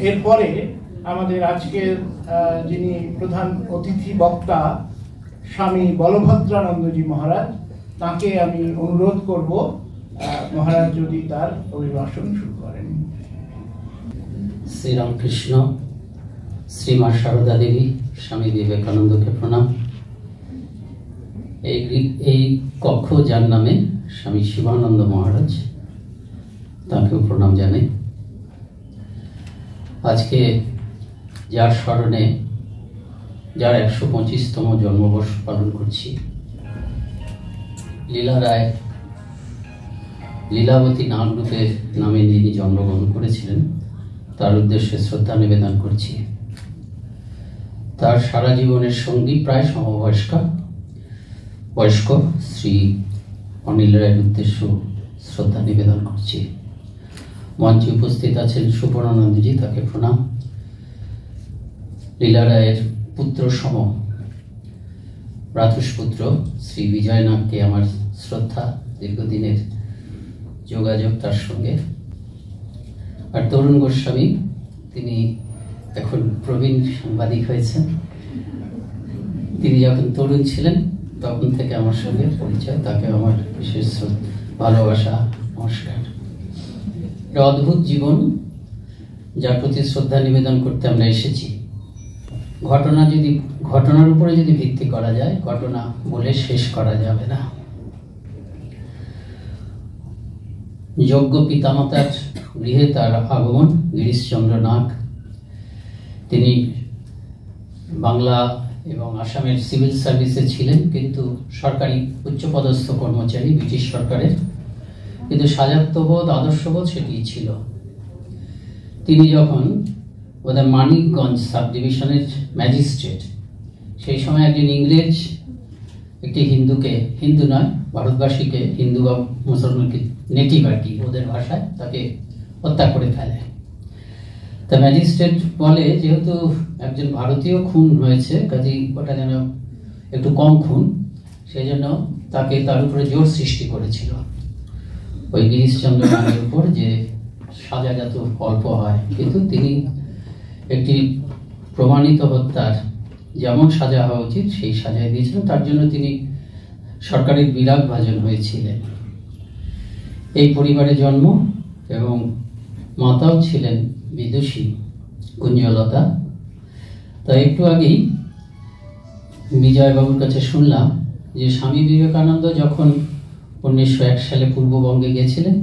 এরপরে আমাদের আজকের যিনি প্রধান অতিথি বক্তা স্বামী বলভদ্রানন্দজি মহারাজ, তাকে আমি অনুরোধ করব মহারাজ যদি তার অভিভাষণ শুরু করেন। শ্রীরামকৃষ্ণ, শ্রীমা সারদা দেবী, স্বামী বিবেকানন্দকে প্রণাম। এই কক্ষ যার নামে স্বামী শিবানন্দ মহারাজ, তাকেও প্রণাম জানাই। আজকে যার স্মরণে, যার 125তম জন্মবর্ষ পালন করছি, লীলা রায় লীলাবতী নাগরূপের নামে যিনি জন্মগ্রহণ করেছিলেন, তার উদ্দেশ্যে শ্রদ্ধা নিবেদন করছি। তার সারা জীবনের সঙ্গী প্রায় বয়স্ক শ্রী অনিল রায়ের উদ্দেশ্য শ্রদ্ধা নিবেদন করছি। মঞ্চে উপস্থিত আছেন সুবর্ণানন্দজি, তাকে প্রণাম। লীলা রায়ের পুত্র সম ভ্রাতুষ্পুত্র শ্রী বিজয়নাথকে আমার শ্রদ্ধা, দীর্ঘদিনের যোগাযোগ তার সঙ্গে। আর তরুণ গোস্বামী, তিনি এখন প্রবীণ সাংবাদিক হয়েছেন। তিনি যখন তরুণ ছিলেন তখন থেকে আমার সঙ্গে পরিচয়, তাকে আমার বিশেষ ভালোবাসা, নমস্কার। একটা অদ্ভুত জীবন, যার প্রতি শ্রদ্ধা নিবেদন করতে আমরা এসেছি। ঘটনার উপরে যদি ভিত্তি করা যায়, ঘটনা বলে শেষ করা যাবে না। যোগ্য পিতামাতার গৃহে তার আগমন, গিরিশচন্দ্র নাগ। তিনি বাংলা এবং আসামের সিভিল সার্ভিসে ছিলেন, কিন্তু সরকারি উচ্চপদস্থ কর্মচারী ব্রিটিশ সরকারের, কিন্তু সাজাত্যবোধ, আদর্শবোধ সেটি ছিল। তিনি যখন মানিকগঞ্জ সাব ডিভিশনের ম্যাজিস্ট্রেট, সেই সময় একজন ইংরেজ একটি হিন্দু নয়, ভারতবাসীকে, হিন্দু বা মুসলমানকে, নেটিভ আর কি ওদের ভাষায়, তাকে হত্যা করে ফেলে। তা ম্যাজিস্ট্রেট বলে, যেহেতু একজন ভারতীয় খুন হয়েছে, কাজেই ওটা যেন একটু কম খুন, সেই জন্য তাকে তার উপরে জোর সৃষ্টি করেছিল ওই গিরিশচন্দ্র নাগের উপর, যে সাজা যত অল্প হয়। কিন্তু তিনি একটি প্রমাণিত হত্যার যেমন সাজা হওয়া উচিত সেই সাজায় দিয়েছিলেন। তার জন্য তিনি সরকারের বিরাগ ভাজন হয়েছিলেন। এই পরিবারে জন্ম, এবং মাতাও ছিলেন বিদুষী, কুঞ্জলতা। তা একটু আগেই বিজয়বাবুর কাছে শুনলাম যে স্বামী বিবেকানন্দ যখন 1901 সালে পূর্ববঙ্গে গেছিলেন,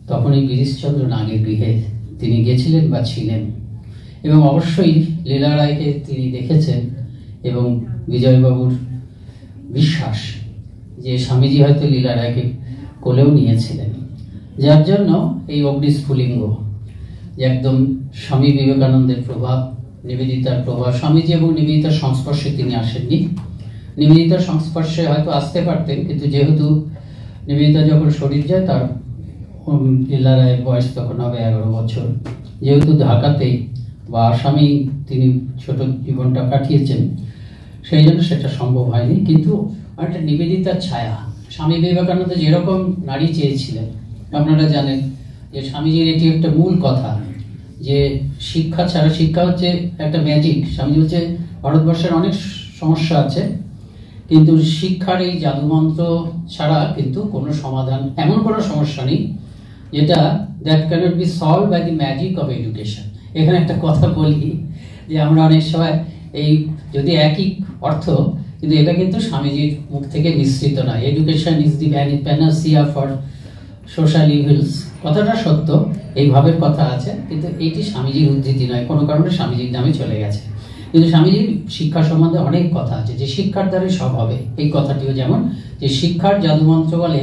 তখন এই গিরিশচন্দ্র নাগের গৃহে তিনি গেছিলেন বা ছিলেন, এবং অবশ্যই লীলা রায়কে তিনি দেখেছেন। এবং বিজয়বাবুর বিশ্বাস যে স্বামীজি হয়তো লীলা রায়কে কোলেও নিয়েছিলেন, যার জন্য এই অগ্নিস্ফুলিঙ্গ, যে একদম স্বামী বিবেকানন্দের প্রভাব, নিবেদিতার প্রভাব। স্বামীজি এবং নিবেদিতার সংস্পর্শে তিনি আসেননি। নিবেদিতার সংস্পর্শে হয়তো আসতে পারতেন, কিন্তু যেহেতু নিবেদিতা যখন শরীর যায়, তার লীলা রায়ের বয়স তখন হবে 11 বছর। যেহেতু ঢাকাতেই বা আসামেই তিনি ছোট জীবনটা কাটিয়েছেন, সেই জন্য সেটা সম্ভব হয়নি। কিন্তু একটা নিবেদিতার ছায়া, স্বামী বিবেকানন্দ যেরকম নারী চেয়েছিলেন, আপনারা জানেন যে স্বামীজির এটি একটা মূল কথা, যে শিক্ষা ছাড়া, শিক্ষা হচ্ছে একটা ম্যাজিক। স্বামীজি হচ্ছে ভারতবর্ষের অনেক সমস্যা আছে, কিন্তু শিক্ষার এই জাদুমন্ত্র ছাড়া কিন্তু কোনো সমাধান, এমন কোনো সমস্যা নেই যেটা that cannot be solve by the magic of education. এখানে একটা কথা বলি যে আমরা অনেক সময় এই, যদি একই অর্থ, কিন্তু এটা কিন্তু স্বামীজির মুখ থেকে নিঃসৃত নয়। Education is the panacea for social evils, কথাটা সত্য, এই ভাবের কথা আছে, কিন্তু এইটি স্বামীজির উদ্ধৃতি নয়, কোনো কারণে স্বামীজির নামে চলে গেছে। কিন্তু স্বামীজির শিক্ষা সম্বন্ধে অনেক কথা আছে, যে শিক্ষার দ্বারাই সব হবে। এই কথাটিও যেমন, যে শিক্ষার জাদুমন্ত্র বলে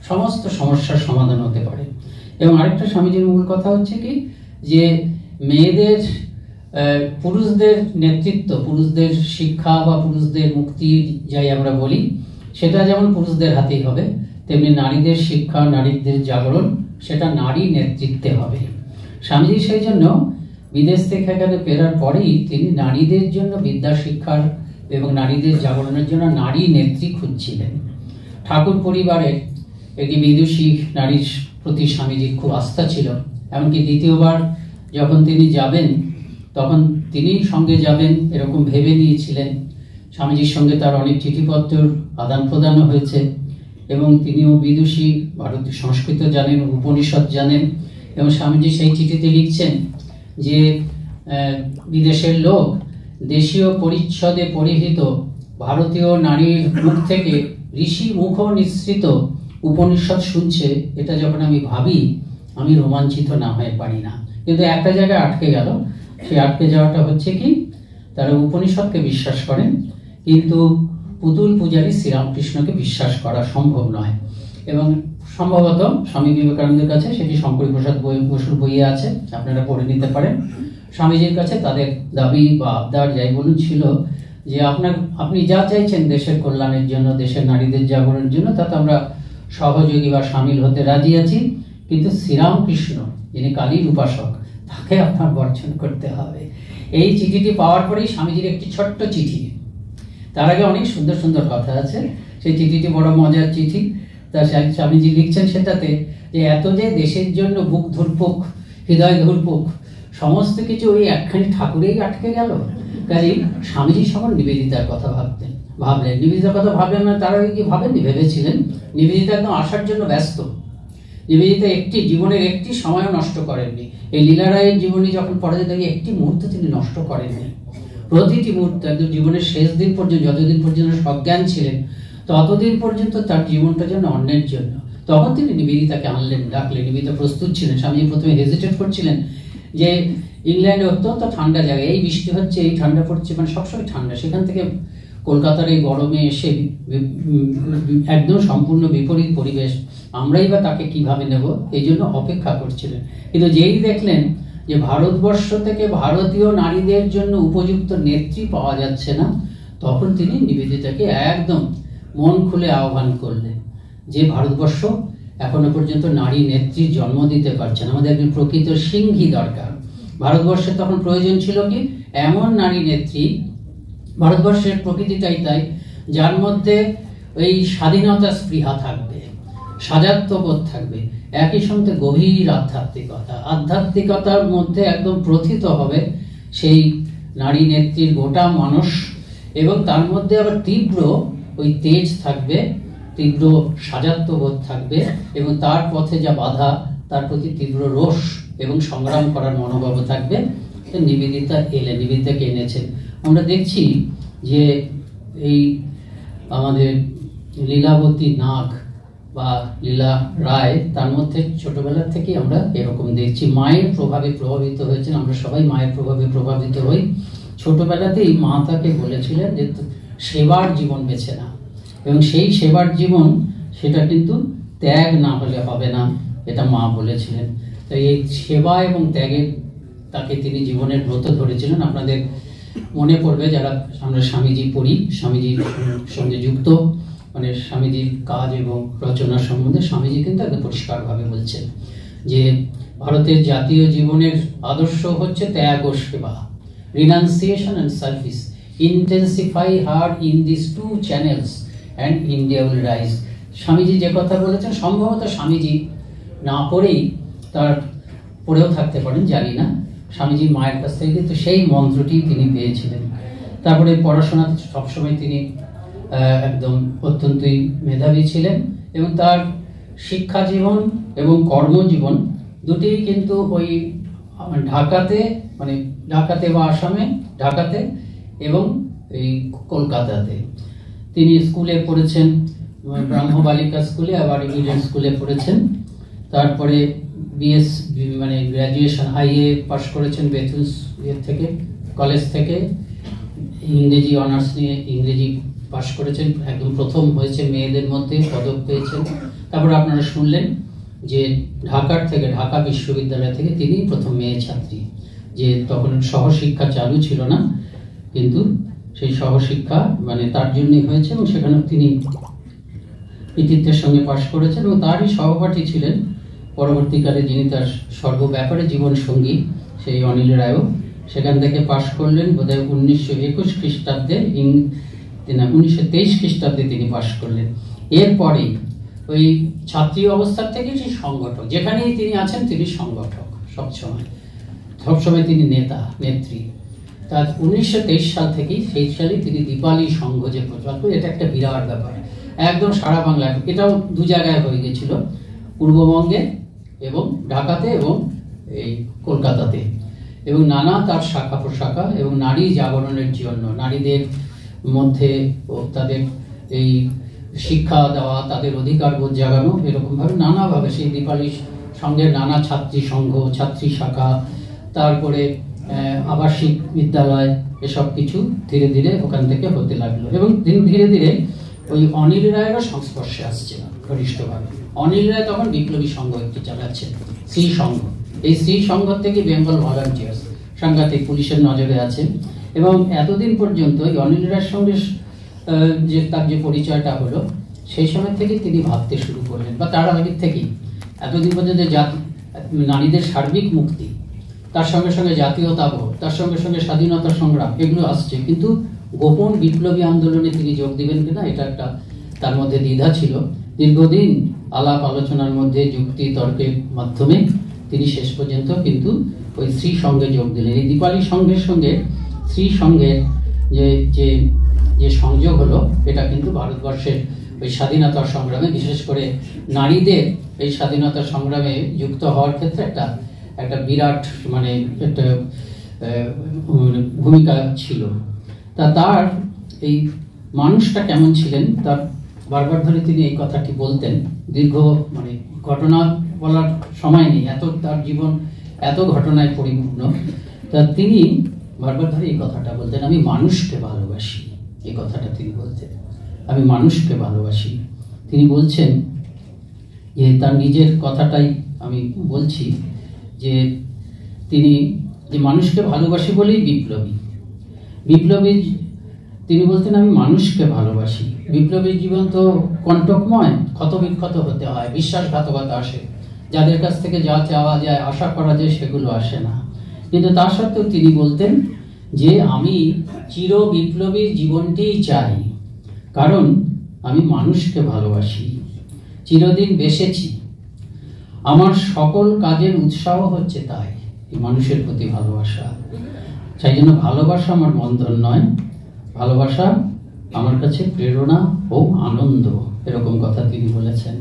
সমস্ত সমস্যার সমাধান হতে পারে। এবং আরেকটা স্বামীজির মূল কথা হচ্ছে কি, যে মেয়েদের, পুরুষদের নেতৃত্ব, পুরুষদের শিক্ষা বা পুরুষদের মুক্তি যাই আমরা বলি, সেটা যেমন পুরুষদের হাতেই হবে, তেমনি নারীদের শিক্ষা, নারীদের জাগরণ, সেটা নারী নেতৃত্বে হবে। স্বামীজি সেই জন্য বিদেশ থেকে এখানে ফেরার পরেই তিনি নারীদের জন্য বিদ্যা শিক্ষার এবং নারীদের জাগরণের জন্য নারী নেত্রী খুঁজছিলেন। ঠাকুর পরিবারের একটি বিদুষী নারীর প্রতি স্বামীজির খুব আস্থা ছিল। এমনকি দ্বিতীয়বার যখন তিনি যাবেন তখন তিনি সঙ্গে যাবেন এরকম ভেবে নিয়েছিলেন। স্বামীজির সঙ্গে তার অনেক চিঠিপত্র আদান প্রদান হয়েছে এবং তিনিও বিদুষী, ভারতীয় সংস্কৃত জানেন, উপনিষদ জানেন, এবং স্বামীজি সেই চিঠিতে লিখছেন যে বিদেশের লোক দেশীয় পরিচ্ছদে পরিহিত ভারতীয় নারীর মুখ থেকে ঋষি মুখ নিঃসৃত উপনিষদ শুনছে, এটা যখন আমি ভাবি আমি রোমাঞ্চিত না হয়ে পারি না। কিন্তু একটা জায়গায় আটকে গেল, সেই আটকে যাওয়াটা হচ্ছে কি, তারা উপনিষদকে বিশ্বাস করেন কিন্তু পুতুল পূজারী শ্রীরামকৃষ্ণকে বিশ্বাস করা সম্ভব নয়। এবং সম্ভবত স্বামী বিবেকানন্দের কাছে সেটি শঙ্করী প্রসাদ বসুর বইয়ে আছে, আপনারা পড়ে নিতে পারেন। স্বামীজির কাছে তাদের দাবি বা আবদার যাই বলুন ছিল যে আপনি যা চাইছেন দেশের কল্যাণের জন্য, দেশের নারীদের জাগরণের জন্য, তাতে আমরা সহযোগী বা সামিল হতে রাজি আছি, কিন্তু শ্রীরামকৃষ্ণ যিনি কালীর উপাসক তাকে আপনার বর্জন করতে হবে। এই চিঠিটি পাওয়ার পরেই স্বামীজির একটি ছোট্ট চিঠি, তার আগে অনেক সুন্দর সুন্দর কথা আছে, সেই চিঠিটি বড় মজার চিঠি। তা স্বামীজি লিখছেন সেটাতে যে এত যে দেশের জন্য বুক ধুরপুক, হৃদয় ধুরপুক, সমস্ত কিছু ওই একখানি ঠাকুরেই আটকে গেল। কাজে স্বামীজি সকল নিবেদিতার কথা ভাবলেন। নিবেদিতার কথা ভাবলেন না, তারা কি ভাবেননি, ভেবেছিলেন নিবেদিতা একদম আসার জন্য ব্যস্ত। নিবেদিতা জীবনের একটি সময়ও নষ্ট করেননি। এই লীলা রায়ের জীবনী যখন পড়া যায়, একটি মুহূর্ত তিনি নষ্ট করেননি। প্রতিটি মুহূর্ত একদম জীবনের শেষ দিন পর্যন্ত, যতদিন পর্যন্ত সজ্ঞান ছিলেন ততদিন পর্যন্ত তার জীবনটা যেন অন্যের জন্য। তখন তিনি নিবেদিতাকে আনলেন, ডাকলেন। নিবেদিতা প্রস্তুত ছিলেন। স্বামীজি প্রথমে হেজিটেট করছিলেন যে ইংল্যান্ডে অত্যন্ত ঠান্ডা জায়গায়, এই বৃষ্টি হচ্ছে, এই ঠান্ডা পড়ছে, মানে সবসময় ঠান্ডা, সেখান থেকে কলকাতার এই গরমে এসে একদম সম্পূর্ণ বিপরীত পরিবেশ, আমরাই বা তাকে কিভাবে নেব, এই জন্য অপেক্ষা করছিলেন। কিন্তু যেই দেখলেন যে ভারতবর্ষ থেকে ভারতীয় নারীদের জন্য উপযুক্ত নেত্রী পাওয়া যাচ্ছে না, তখন তিনি নিবেদিতাকে একদম মন খুলে আহ্বান করলেন যে ভারতবর্ষ এখনো পর্যন্ত নারী নেত্রীর জন্ম দিতে পারছে না, আমাদের একজন প্রকৃত সিংহী দরকার। ভারতবর্ষের তখন প্রয়োজন ছিল কি এমন নারী নেত্রী, ভারতবর্ষের প্রকৃতিটাই তাই, যার মধ্যে ওই স্বাধীনতা স্পৃহা থাকবে, সাজাত্যবোধ থাকবে, একই সঙ্গে গভীর আধ্যাত্মিকতার মধ্যে একদম প্রথিত হবে সেই নারী নেত্রীর গোটা মানুষ, এবং তার মধ্যে আবার তীব্র ওই তেজ থাকবে, তীব্র সাজাত্যবোধ থাকবে, এবং তার পথে যা বাধা তার প্রতি তীব্র রোষ এবং সংগ্রাম করার মনোভাব থাকবে। নিবেদিতাকে এনেছেন। আমরা দেখছি যে এই আমাদের লীলাবতী নাগ বা লীলা রায়, তার মধ্যে ছোটবেলা থেকে আমরা এরকম দেখছি মায়ের প্রভাবে প্রভাবিত হয়েছেন। আমরা সবাই মায়ের প্রভাবে প্রভাবিত হই। ছোটবেলাতেই মা তাকে বলেছিলেন যে সেবার জীবন বেছে না, এবং সেই সেবার জীবন সেটা কিন্তু ত্যাগ না হলে হবে না, এটা মা বলেছিলেন। তাই এই সেবা এবং ত্যাগের তাকে তিনি জীবনের ব্রত ধরেছিলেন। আপনাদের মনে পড়বে যারা আমরা স্বামীজি পড়ি, স্বামীজির সঙ্গে যুক্ত, মানে স্বামীজির কাজ এবং রচনা সম্বন্ধে স্বামীজি কিন্তু একদম পরিষ্কারভাবে বলছেন যে ভারতের জাতীয় জীবনের আদর্শ হচ্ছে ত্যাগ ও সেবা, renunciation and service, intensify her in this two channels and India will rise. Swamiji যে কথা বলেছেন, সম্ভবত স্বামীজি না পড়েই তার পড়েও থাকতে পারেন, জানি না, স্বামীজির মায়ের কাছ থেকে কিন্তু সেই মন্ত্রটি তিনি পেয়েছিলেন। তারপরে পড়াশোনা সবসময় তিনি একদম অত্যন্তই মেধাবী ছিলেন, এবং তার শিক্ষা জীবন এবং কর্মজীবন দুটিই কিন্তু ওই ঢাকাতে, মানে ঢাকাতে বা আসামে, ঢাকাতে এবং এই কলকাতাতে তিনি স্কুলে পড়েছেন, ব্রাহ্ম বালিকা স্কুলে, আবার ইডেন স্কুলে পড়েছেন। তারপরে বিএস মানে গ্র্যাজুয়েশন আইএ পাশ করেছেন বেথুন্স থেকে, কলেজ থেকে, ইংরেজি অনার্স নিয়ে ইংরেজি পাশ করেছেন, একদম প্রথম হয়েছে মেয়েদের মধ্যে, পদক পেয়েছেন। তারপরে আপনারা শুনলেন যে ঢাকার থেকে, ঢাকা বিশ্ববিদ্যালয় থেকে তিনি প্রথম মেয়ে ছাত্রী, যে তখন সহশিক্ষা চালু ছিল না, কিন্তু সেই সহশিক্ষা মানে তার জন্যই হয়েছে, এবং সেখানে তিনি কৃতিত্বের সঙ্গে পাশ করেছেন। এবং তারই সহপাঠী ছিলেন পরবর্তীকালে যিনি তার সর্বব্যাপারে জীবন সঙ্গী, সেই অনিল রায়ও। সেখান থেকে পাশ করলেন বোধহয় 1921 খ্রিস্টাব্দে, 1923 খ্রিস্টাব্দে তিনি পাশ করলেন। এরপরেই ওই ছাত্রী অবস্থার থেকে সেই সংগঠক, যেখানেই তিনি আছেন তিনি সংগঠক সবসময়। সবসময় তিনি নেতা নেত্রী। তার 1923 সাল থেকেই সেই সালে তিনি দীপালি সংঘ যে প্রকল্প, এটা একটা বিরাট ব্যাপার, একদম সারা বাংলায়। এটাও দু জায়গায় হয়ে গেছিল, পূর্ববঙ্গে এবং ঢাকাতে এবং এই কলকাতাতে, এবং নানা তার শাখা প্রশাখা এবং নারী জাগরণের জন্য, নারীদের মধ্যে তাদের এই শিক্ষা দেওয়া, তাদের অধিকার বোধ জাগানো, এরকমভাবে নানাভাবে সেই দীপালি সংঘের নানা ছাত্রী সংঘ, ছাত্রী শাখা, তারপরে আবাসিক বিদ্যালয়, এসব কিছু ধীরে ধীরে ওখান থেকে হতে লাগলো। এবং ধীরে ধীরে ওই অনিল রায়েরও সংস্পর্শে আসছে ঘনিষ্ঠভাবে। অনিল রায় তখন বিপ্লবী সংঘ একটি চালাচ্ছেন, শ্রী সংঘ। এই শ্রী সংঘ থেকে বেঙ্গল ভলান্টিয়ার্স সাংঘাতিক পুলিশের নজরে আছে। এবং এতদিন পর্যন্ত এই অনিল রায়ের সঙ্গে যে তার যে পরিচয়টা হলো, সেই সময় থেকে তিনি ভাবতে শুরু করলেন, বা তার আগের থেকেই এতদিন পর্যন্ত নারীদের সার্বিক মুক্তি, তার সঙ্গে সঙ্গে জাতীয়তাবোধ, তার সঙ্গে সঙ্গে স্বাধীনতা সংগ্রাম, এগুলো আসছে। কিন্তু গোপন বিপ্লবী আন্দোলনে তিনি যোগ দিবেন কিনা, এটা একটা তার মধ্যে দ্বিধা ছিল। দীর্ঘদিন আলাপ আলোচনার মধ্যে, যুক্তি তর্কের মাধ্যমে তিনি শেষ পর্যন্ত কিন্তু ওই শ্রী সংঘে যোগ দিলেন। এই দীপালি সংঘের সঙ্গে শ্রী সংঘের যে সংযোগ হলো, এটা কিন্তু ভারতবর্ষের ওই স্বাধীনতার সংগ্রামে, বিশেষ করে নারীদের এই স্বাধীনতার সংগ্রামে যুক্ত হওয়ার ক্ষেত্রে একটা বিরাট মানে একটা ভূমিকা ছিল। তার এই মানুষটা কেমন ছিলেন, তার বারবার ধরে তিনি এই কথাটি বলতেন। দীর্ঘ মানে ঘটনা বলার সময় নেই, এত তার জীবন এত ঘটনায় পরিপূর্ণ। তা তিনি বারবার ধরে এই কথাটা বলতেন, আমি মানুষকে ভালোবাসি। এই কথাটা তিনি বলতেন, আমি মানুষকে ভালোবাসি। তিনি বলছেন যে তার নিজের কথাটাই আমি বলছি, যে তিনি যে মানুষকে ভালোবাসি বলেই বিপ্লবী তিনি বলতেন, আমি মানুষকে ভালোবাসি। বিপ্লবীর জীবন তো কণ্টকময়, ক্ষত বিক্ষত হতে হয়, বিশ্বাসঘাতকতা আসে, যাদের কাছ থেকে যা চাওয়া যায়, আশা করা যায়, সেগুলো আসে না। কিন্তু তা সত্ত্বেও তিনি বলতেন যে আমি চির বিপ্লবী জীবনটিই চাই, কারণ আমি মানুষকে ভালোবাসি, চিরদিন বেসেছি, আমার সকল কাজের উৎসাহ হচ্ছে তাই, মানুষের প্রতি ভালোবাসা। সেই জন্য ভালোবাসা আমার বন্ধন নয়, ভালোবাসা আমার কাছে প্রেরণা ও আনন্দ, এরকম কথা তিনি বলেছেন।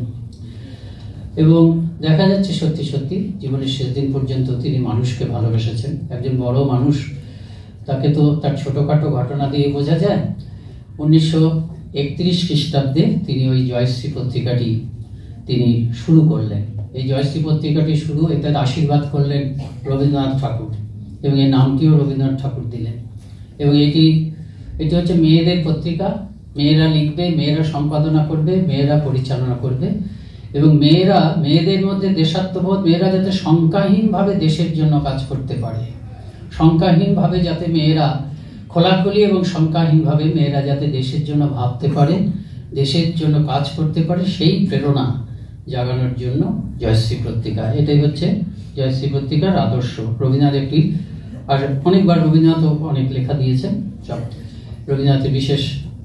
এবং দেখা যাচ্ছে সত্যি সত্যি জীবনের শেষ দিন পর্যন্ত তিনি মানুষকে ভালোবেসেছেন। একজন বড় মানুষ, তাকে তো তার ছোটখাটো ঘটনা দিয়ে বোঝা যায়। 1931 খ্রিস্টাব্দে তিনি ওই জয়শ্রী পত্রিকাটি তিনি শুরু করলেন। এই জয়শ্রী পত্রিকাটি শুরু, এতে আশীর্বাদ করলেন রবীন্দ্রনাথ ঠাকুর, এবং এই নামটিও রবীন্দ্রনাথ ঠাকুর দিলেন। এবং এটি হচ্ছে মেয়েদের পত্রিকা, মেয়েরা লিখবে, মেয়েরা সম্পাদনা করবে, মেয়েরা পরিচালনা করবে, এবং মেয়েদের মধ্যে দেশাত্মবোধ, মেয়েরা যাতে শঙ্কাহীনভাবে দেশের জন্য কাজ করতে পারে, শঙ্কাহীনভাবে যাতে মেয়েরা খোলাখুলি এবং শঙ্কাহীনভাবে মেয়েরা যাতে দেশের জন্য ভাবতে পারে, দেশের জন্য কাজ করতে পারে, সেই প্রেরণা জাগানোর জন্য জয়শ্রী পত্রিকা। এটাই হচ্ছে জয়শ্রী পত্রিকার আদর্শ। রবীন্দ্রনাথ একটি, আর অনেকবার রবীন্দ্রনাথও অনেক লেখা দিয়েছেন, সব রবীন্দ্রনাথের বিশেষ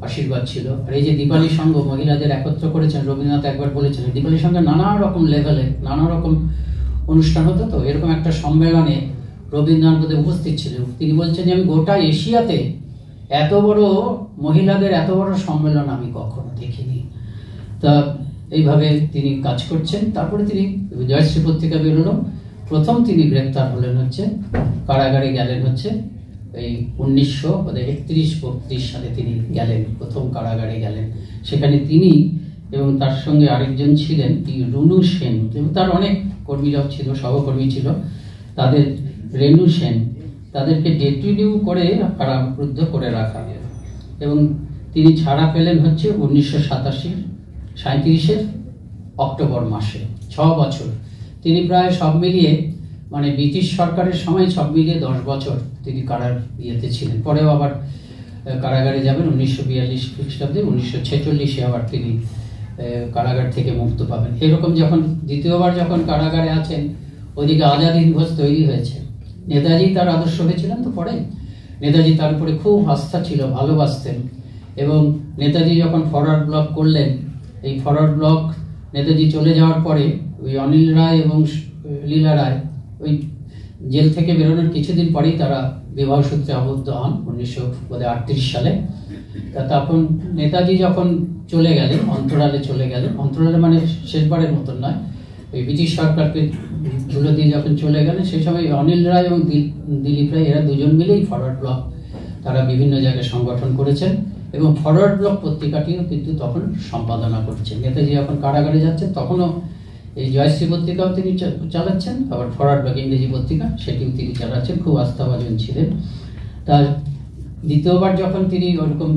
আশীর্বাদ ছিল। আর এই যে দীপালি সংঘ মহিলাদের একত্র করেছেন, রবীন্দ্রনাথ একবার বলেছেন দীপালি সংঘে নানা রকম লেভেলে নানা রকম অনুষ্ঠান হতো। তো এরকম একটা সম্মেলনে রবীন্দ্রনাথ বোধ উপস্থিত ছিলেন। তিনি বলছেন যে আমি গোটা এশিয়াতে এত বড় মহিলাদের এত বড় সম্মেলন আমি কখনো দেখিনি। তা এইভাবে তিনি কাজ করছেন। তারপরে তিনি জয়শ্রী পত্রিকা বেরোলো। প্রথম তিনি গ্রেপ্তার হলেন হচ্ছে, কারাগারে গেলেন হচ্ছে এই 1931-32 সালে তিনি গেলেন, প্রথম কারাগারে গেলেন। সেখানে তিনি এবং তার সঙ্গে আরেকজন ছিলেন রুনু সেন, এবং তার অনেক কর্মীরাও ছিল, সহকর্মী ছিল, তাদের রেণু সেন, তাদেরকে ডেটিনিউ করে কারারুদ্ধ করে রাখা। এবং তিনি ছাড়া পেলেন হচ্ছে 1937 অক্টোবর মাসে। 6 বছর তিনি প্রায় সব মিলিয়ে, মানে ব্রিটিশ সরকারের সময় সব মিলিয়ে 10 বছর তিনি কারার ইয়েতে ছিলেন। পরেও আবার কারাগারে যাবেন 1942 খ্রিস্টাব্দে, 1946 আবার তিনি কারাগার থেকে মুক্ত পাবেন। এরকম যখন দ্বিতীয়বার যখন কারাগারে আছেন, ওদিকে আজাদ হিন্দ ফৌজ তৈরি হয়েছে, নেতাজি তার আদর্শ হয়েছিলেন। তো পরে নেতাজি তার উপরে খুব আস্থা ছিল, ভালোবাসতেন। এবং নেতাজি যখন ফরওয়ার্ড ব্লক করলেন, এই ফরওয়ার্ড ব্লক নেতাজি চলে যাওয়ার পরে ওই অনিল রায় এবং লীলা রায় ওই জেল থেকে বেরোনোর কিছুদিন পরেই তারা বিবাহ সূত্রে আবদ্ধ হন 1938 সালে। তা তখন নেতাজি যখন চলে গেলেন, অন্তরালে চলে গেলেন, অন্তরালে মানে শেষবারের মতন নয়, ওই ব্রিটিশ সরকারকে ধুলো দিয়ে যখন চলে গেলেন, সেই সময় অনিল রায় এবং দিলীপ রায় এরা দুজন মিলেই ফরওয়ার্ড ব্লক তারা বিভিন্ন জায়গায় সংগঠন করেছেন এবং ফরওয়ার্ড ব্লক পত্রিকাটিও কিন্তু তখন সম্পাদনা করছেন। নেতাজি যখন কারাগারে যাচ্ছেন তখনও এই জয়শ্রী পত্রিকাও তিনি চালাচ্ছেন, আবার ফরওয়ার্ড ব্লক ইংরেজি পত্রিকা সেটিও তিনি চালাচ্ছেন, খুব আস্থাভাজন ছিলেন। তার দ্বিতীয়বার যখন তিনি ওরকম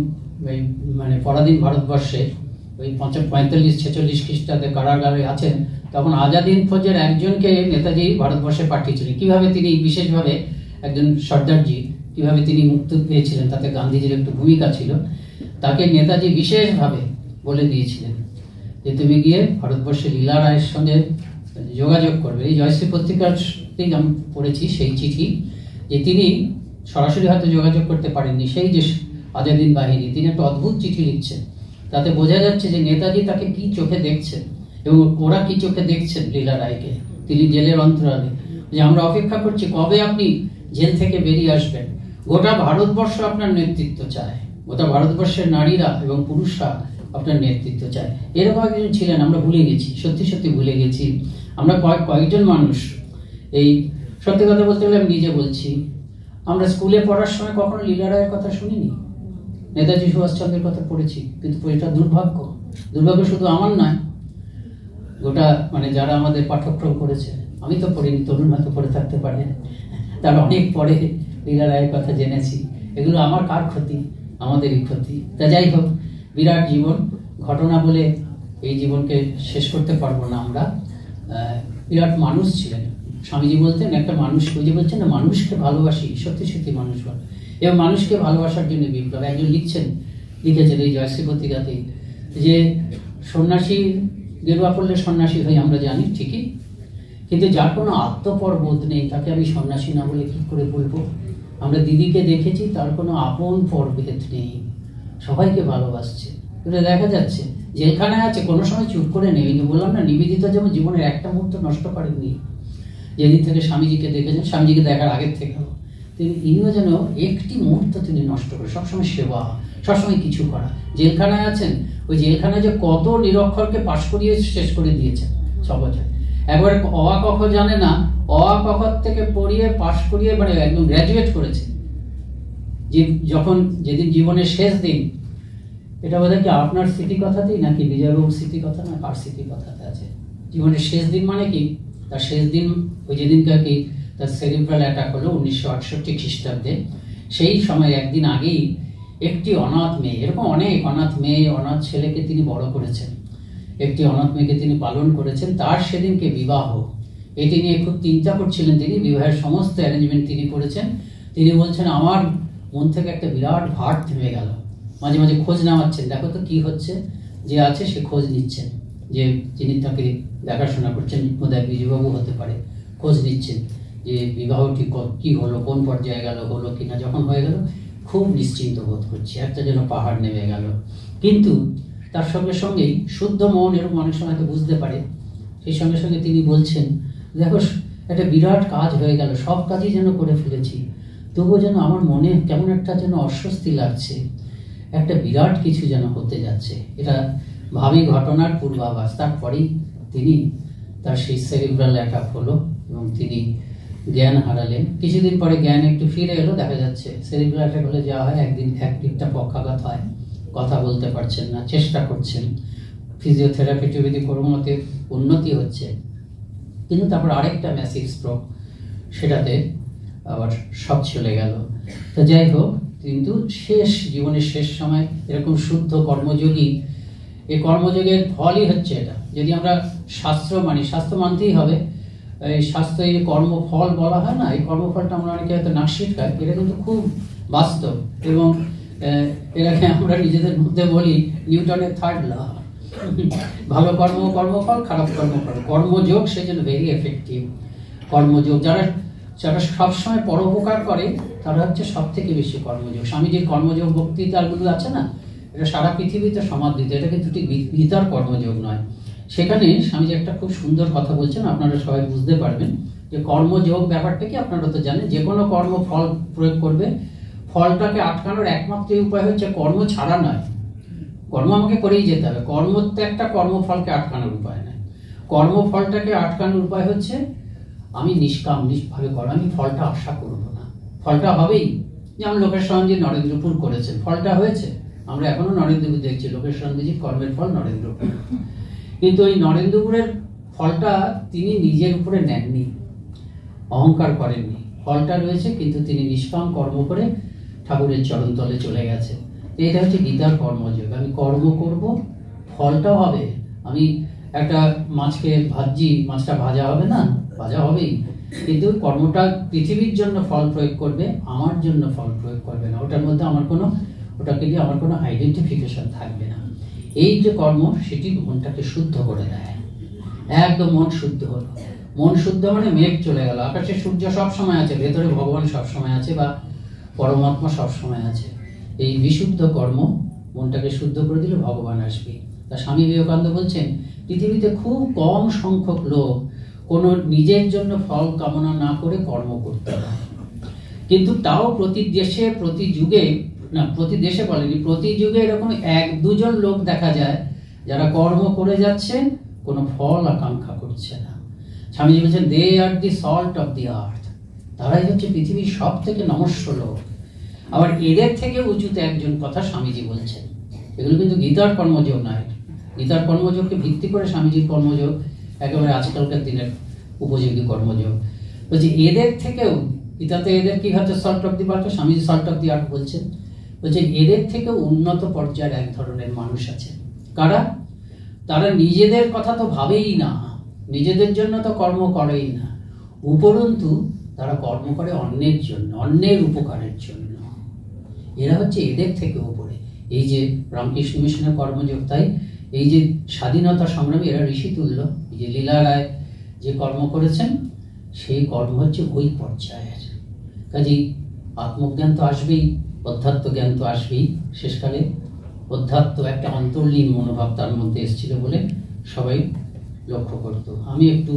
মানে পরাধীন ভারতবর্ষে ওই 45-46 খ্রিস্টাব্দে কারাগারে আছেন, তখন আজাদ হিন্দ ফৌজের একজনকে নেতাজি ভারতবর্ষে পাঠিয়েছিলেন। কিভাবে তিনি বিশেষভাবে একজন সর্দারজি কিভাবে তিনি মুক্তি পেয়েছিলেন, তাতে গান্ধীজির একটু ভূমিকা ছিল। তাকে নেতাজি বিশেষভাবে বলে দিয়েছিলেন যে তুমি গিয়ে ভারতবর্ষে লীলা রায়ের সঙ্গে যোগাযোগ করবে। এই জয়শ্রী পত্রিকাতেই আমি পড়েছি সেই চিঠি, যে তিনি সরাসরি হয়তো যোগাযোগ করতে পারেননি, সেই যে আজাদ হিন্দ বাহিনী, তিনি একটা অদ্ভুত চিঠি লিখছেন, তাতে বোঝা যাচ্ছে যে নেতাজি তাকে কি চোখে দেখছেন এবং ওরা কি চোখে দেখছেন লীলা রায়কে। তিনি জেলের অন্তরালে যে আমরা অপেক্ষা করছি কবে আপনি জেল থেকে বেরিয়ে আসবেন, গোটা ভারতবর্ষ আপনার নেতৃত্ব চায়, গোটা ভারতবর্ষের নারীরা এবং পুরুষরা আপনার নেতৃত্ব চায়। এরকম একজন ছিলেন, আমরা ভুলে গেছি, সত্যি সত্যি ভুলে গেছি। আমরা কয়েকজন মানুষ, এই সত্যি কথা বলতে গেলে আমি নিজে বলছি, আমরা স্কুলে পড়ার সময় কখনো লীলা রায়ের কথা শুনিনি, নেতাজি সুভাষচন্দ্রের কথা পড়েছি, কিন্তু এটা দুর্ভাগ্য। দুর্ভাগ্য শুধু আমার নয়, গোটা মানে যারা আমাদের পাঠ্যক্রম করেছে, আমি তো পড়িনি, তরুণ হয়তো পড়ে থাকতে পারে, তার অনেক পরে লীলা রায়ের কথা জেনেছি। এগুলো আমার কার ক্ষতি? আমাদেরই ক্ষতি। তা যাই হোক, বিরাট জীবন, ঘটনা বলে এই জীবনকে শেষ করতে পারবো না আমরা। বিরাট মানুষ ছিলেন স্বামীজি, বলতেন একটা মানুষ, ওই যে বলছেন না মানুষকে ভালোবাসি, সত্যি সত্যি মানুষ ভালো, এবং মানুষকে ভালোবাসার জন্য বিপ্লব। একজন লিখেছেন এই জয়শ্রী পত্রিকাতে যে সন্ন্যাসী গেরুয়া পড়লে সন্ন্যাসী হয়ে আমরা জানি ঠিকই, কিন্তু যার কোনো আত্মপর বোধ নেই তাকে আমি সন্ন্যাসী না বলে কি করে বলবো? আমরা দিদিকে দেখেছি, তার কোনো আপন পর ভেদ নেই, সবাইকে ভালোবাসছে। এটা দেখা যাচ্ছে জেলখানায় আছে, কোনো সময় চুপ করে নেই। বললাম না, নিবেদিতা যেমন জীবনের একটা মুহূর্ত নষ্ট করেননি। যেদিন থেকে স্বামীজিকে দেখেছেন, স্বামীজিকে দেখার আগের থেকেও ইনিও যেন একটি মুহূর্ত তিনি নষ্ট করে, সবসময় সেবা, সবসময় কিছু করা। জেলখানায় আছেন, ওই জেলখানায় যে কত নিরক্ষরকে পাশ করিয়ে শেষ করে দিয়েছেন 6 বছর। একবার অ আ ক খ জানে না, অ আ ক খ থেকে পড়িয়ে পাশ করিয়ে মানে একদম গ্র্যাজুয়েট করেছে। যে যখন যেদিন জীবনের শেষ দিন, এটা বোধ হয় কি আপনার স্মৃতি কথাতেই নাকি বিজয়বাবুর স্মৃতি কথা, না কার স্মৃতি কথাতে আছে? জীবনের শেষ দিন মানে কি, তার শেষ দিন ওই যেদিনকার কি তার সেরিব্রাল অ্যাটাক হলো 1968 খ্রিস্টাব্দে। সেই সময় একদিন আগেই একটি অনাথ মেয়ে, এরকম অনেক অনাথ মেয়ে অনাথ ছেলেকে তিনি বড় করেছেন, একটি অনাথ মেয়েকে তিনি পালন করেছেন, তার সেদিনকে বিবাহ। এটি নিয়ে খুব চিন্তা করছিলেন তিনি, বিবাহের সমস্ত অ্যারেঞ্জমেন্ট তিনি করেছেন। তিনি বলছেন আমার মন থেকে একটা বিরাট ভার থেমে গেল। মাঝে মাঝে খোঁজ নেওয়াচ্ছেন, দেখো তো কি হচ্ছে, যে আছে সে খোঁজ নিচ্ছেন, যে যিনি তাকে দেখাশোনা করছেন বোধহয় বিজয়বাবু হতে পারে, খোঁজ নিচ্ছেন যে বিবাহটি কি হলো, কোন পর্যায়ে গেল, হলো কিনা। যখন হয়ে গেল খুব নিশ্চিন্ত বোধ করছি, একটা যেন পাহাড় নেমে গেল। কিন্তু তার সঙ্গে সঙ্গেই শুদ্ধ মন এরকম অনেক সময় তো বুঝতে পারে, সেই সঙ্গে সঙ্গে তিনি বলছেন দেখো একটা বিরাট কাজ হয়ে গেল, সব কাজই যেন করে ফেলেছি, তবুও যেন আমার মনে কেমন একটা যেন অস্বস্তি লাগছে, একটা বিরাট কিছু যেন হতে যাচ্ছে। এটা ভাবি ঘটনার পূর্বাভাস। তারপরেই তিনি তার সেই সেরিব্রাল অ্যাটাক হলো এবং তিনি জ্ঞান হারালেন। কিছুদিন পরে জ্ঞান একটু ফিরে এলো, দেখা যাচ্ছে সেরিব্রাল অ্যাটাক হলে যা হয় একদিকটা পক্ষাঘাত হয়, কথা বলতে পারছেন না, চেষ্টা করছেন, ফিজিওথেরাপি টিভিতে কোনো মতে উন্নতি হচ্ছে, কিন্তু তারপর আরেকটা ম্যাসিভ স্ট্রোক, সেটাতে আবার সব চলে গেল। তো যাই হোক, কিন্তু জীবনের শেষ সময় এরকম শুদ্ধ কর্মযোগী, এই কর্মযোগের ফলই হচ্ছে এটা। যদি আমরা শাস্ত্র মানি, শাস্ত্র মানতেই হবে, এই শাস্ত্র এই কর্মফল বলা হয় না, এই কর্মফলটা আমরা অনেকে হয়তো নাকশিট খাই, এটা কিন্তু খুব বাস্তব। এবং এটাকে আমরা নিজেদের মধ্যে বলি নিউটনের 3rd ল, ভালো কর্ম কর্মফল, খারাপ কর্মফল। কর্মযোগ সেজন্য ভেরি এফেক্টিভ। কর্মযোগ যারা সবসময় পরোপকার করে তারা হচ্ছে সব থেকে বেশি কর্মযোগ। স্বামীজির কর্মযোগ বক্তৃতাগুলো আছে না, এটা সারা পৃথিবীতে সমাদৃত, এটা কিন্তু ঠিক গীতার কর্মযোগ নয়। সেখানে স্বামীজি একটা খুব সুন্দর কথা বলছেন, আপনারা সবাই বুঝতে পারবেন যে কর্মযোগ ব্যাপারটা কি আপনারা তো জানেন, যে কোনো কর্ম ফল প্রয়োগ করবে, ফলটাকে আটকানোর একমাত্র উপায় হচ্ছে কর্ম ছাড়া নয়, কর্ম আমাকে করেই যেতে হবে। কর্মত্যাগটা কর্মফলকে আটকানোর উপায় নয়। কর্মফলটাকে আটকানোর উপায় হচ্ছে আমি নিষ্কামভাবে করো, আমি ফলটা আশা করবো না, ফলটা হবেই। যেমন লোকেশ সরঞ্জি নরেন্দ্রপুর করেছেন, ফলটা হয়েছে, আমরা এখনো নরেন্দ্রপুর দেখছি, লোকেশ সরঞ্জির কর্মের ফল নরেন্দ্রপুর। কিন্তু ওই নরেন্দ্রপুরের ফলটা তিনি নিজের উপরে নেননি, অহংকার করেননি, ফলটা রয়েছে, কিন্তু তিনি নিষ্কাম কর্ম করে ঠাকুরের চরণতলে চলে গেছে। এটা হচ্ছে গীতার কর্মযোগ। আমি কর্ম করব, ফলটাও হবে। আমি একটা মাছকে ভাজি, মাছটা ভাজা হবে না, ভাজা হবেই, কিন্তু কর্মটা পৃথিবীর জন্য ফল প্রয়োগ করবে, আমার জন্য ফল প্রয়োগ করবে না। ওটার মধ্যে আমার কোনো, ওটাকে নিয়ে আমার কোনো আইডেন্টিফিকেশন থাকবে না। এই যে কর্ম, সেটি মনটাকে শুদ্ধ করে দেয়। একদম মন শুদ্ধ হলো। মন শুদ্ধ মানে মেঘ চলে গেল, আকাশে সূর্য সব সময় আছে, ভেতরে ভগবান সব সময় আছে, বা পরমাত্মা সব সময় আছে। এই বিশুদ্ধ কর্ম মনটাকে শুদ্ধ করে দিলে ভগবান আসবে। তা স্বামী বিবেকানন্দ বলছেন, পৃথিবীতে খুব কম সংখ্যক লোক কোনো নিজের জন্য ফল কামনা না করে কর্ম করতে পারে, কিন্তু তাও প্রতি দেশে, প্রতি যুগে, না প্রতি দেশে বলেনি, প্রতি যুগে এরকম 1-2 লোক দেখা যায় যারা কর্ম করে যাচ্ছে, কোনো ফল আকাঙ্ক্ষা করছে না। স্বামীজি বলছেন, দে আর দি সল্ট অফ দি আর্থ, তারাই হচ্ছে পৃথিবীর সব থেকে নমস্য লোক। আবার এদের থেকে উঁচুতে একজন কথা স্বামীজি বলছেন, এগুলো কিন্তু গীতার কর্মযোগ নয়, গীতার কর্মযোগকে ভিত্তি করে স্বামীজির কর্মযোগ একেবারে আজকালকার দিনের উপযোগী কর্মযোগ। বলছে এদের থেকেও, গীতাতে এদের কি হচ্ছে salt of the earth, Swamiji salt of the earth বলছেন। বলছে এদের থেকেও উন্নত পর্যায়ের এক ধরনের মানুষ আছে। কারা? তারা নিজেদের কথা তো ভাবেই না, নিজেদের জন্য তো কর্ম করেই না, উপরন্তু তারা কর্ম করে অন্যের জন্য, অন্যের উপকারের জন্য। এরা হচ্ছে এদের থেকে উপরে। এই যে রামকৃষ্ণ মিশনের কর্মযোগ, তাই এই যে স্বাধীনতা সংগ্রামী, এরা ঋষি তুল্য। এই যে লীলা রায় যে কর্ম করেছেন, সেই কর্ম হচ্ছে ওই পর্যায়ের। কাজেই আত্মজ্ঞান তো আসবেই, অধ্যাত্ম জ্ঞান তো আসবেই। শেষকালে অধ্যাত্ম একটা অন্তর্লীন মনোভাব তার মধ্যে এসেছিল বলে সবাই লক্ষ্য করত। আমি একটু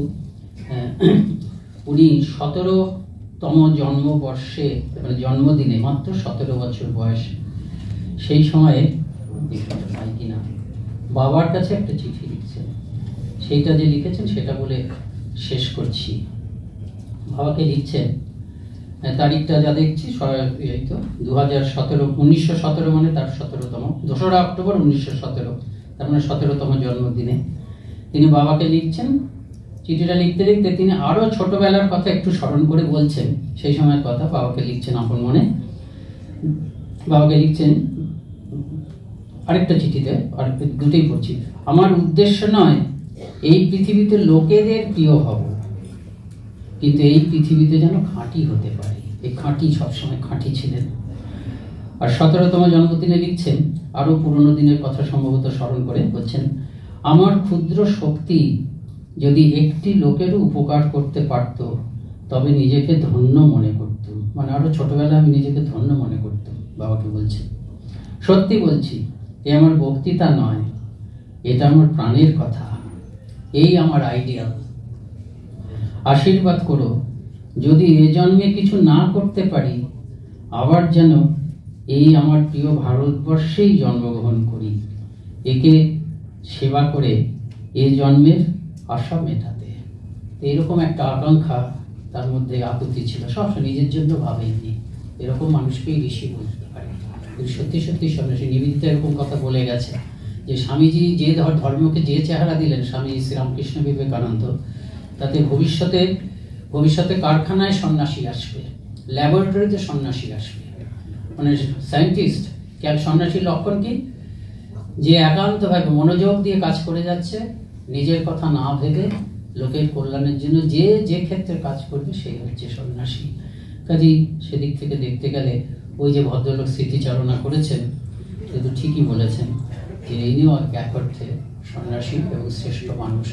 উনি 17তম জন্মবর্ষে, মানে জন্মদিনে, মাত্র 17 বছর বয়স, সেই সময়ে পাই কিনা, বাবার কাছে একটা চিঠি লিখছেন। সেইটা যে লিখেছেন সেটা বলে শেষ করছি। বাবাকে লিখছেন, তারিখটা যা দেখছি এই তো 1917, মানে তার 17তম, 2রা অক্টোবর 1917, তার মানে 17তম জন্মদিনে তিনি বাবাকে লিখছেন। চিঠিটা লিখতে লিখতে তিনি আরো ছোটবেলার কথা একটু স্মরণ করে বলছেন, সেই সময়ের কথা বাবাকে লিখছেন আপন মনে। বাবাকে লিখছেন আরেকটা চিঠিতে, আর দুটোই পড়ছি। আমার উদ্দেশ্য নয় এই পৃথিবীতে লোকেদের প্রিয় হব, কিন্তু এই পৃথিবীতে যেন খাঁটি হতে পারি। এই খাঁটি, সবসময় খাঁটি ছিলেন। আর 17তম জন্মদিনে লিখছেন আরো পুরনো দিনের কথা সম্ভবত স্মরণ করে, বলছেন, আমার ক্ষুদ্র শক্তি যদি একটি লোকেরও উপকার করতে পারত, তবে নিজেকে ধন্য মনে করতাম। মানে আরো ছোটবেলায় আমি নিজেকে ধন্য মনে করতাম, বাবাকে বলছেন। সত্যি বলছি, এ আমার বক্তৃতা নয়, এটা আমার প্রাণের কথা, এই আমার আইডিয়াল। আশীর্বাদ করো, যদি এ জন্মে কিছু না করতে পারি, আবার যেন এই আমার প্রিয় ভারতবর্ষেই জন্মগ্রহণ করি, একে সেবা করে এ জন্মের আশা মেটাতে। এরকম একটা আকাঙ্ক্ষা তার মধ্যে, আকুতি ছিল, সবসময় নিজের জন্য ভাবেননি। এরকম মানুষকেই ঋষি বলতে পারে। সত্যি সত্যি সন্ন্যাসী নিবেদিত এরকম কথা বলে গেছে যে স্বামীজি যে ধর্মকে যে চেহারা দিলেন, স্বামী শ্রীরামকৃষ্ণ বিবেকানন্দ, তাতে ভবিষ্যতে কারখানায় সন্ন্যাসী আসবে, ল্যাবরেটরিতে সন্ন্যাসী আসবে। মানে সায়েন্টিস্ট, সন্ন্যাসীর লক্ষণ কি? যে একান্তভাবে মনোযোগ দিয়ে কাজ করে যাচ্ছে, নিজের কথা না ভেবে লোকের কল্যাণের জন্য যে ক্ষেত্রে কাজ করবে, সেই হচ্ছে সন্ন্যাসী। কাজেই সেদিক থেকে দেখতে গেলে ওই যে ভদ্রলোক স্মৃতিচারণা করেছেন, কিন্তু ঠিকই বলেছেন যে ইনিও এক অর্থে সন্ন্যাসী এবং শ্রেষ্ঠ মানুষ,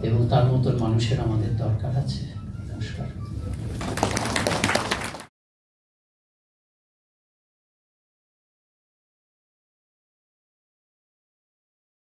এবং তার মতন মানুষের আমাদের দরকার আছে।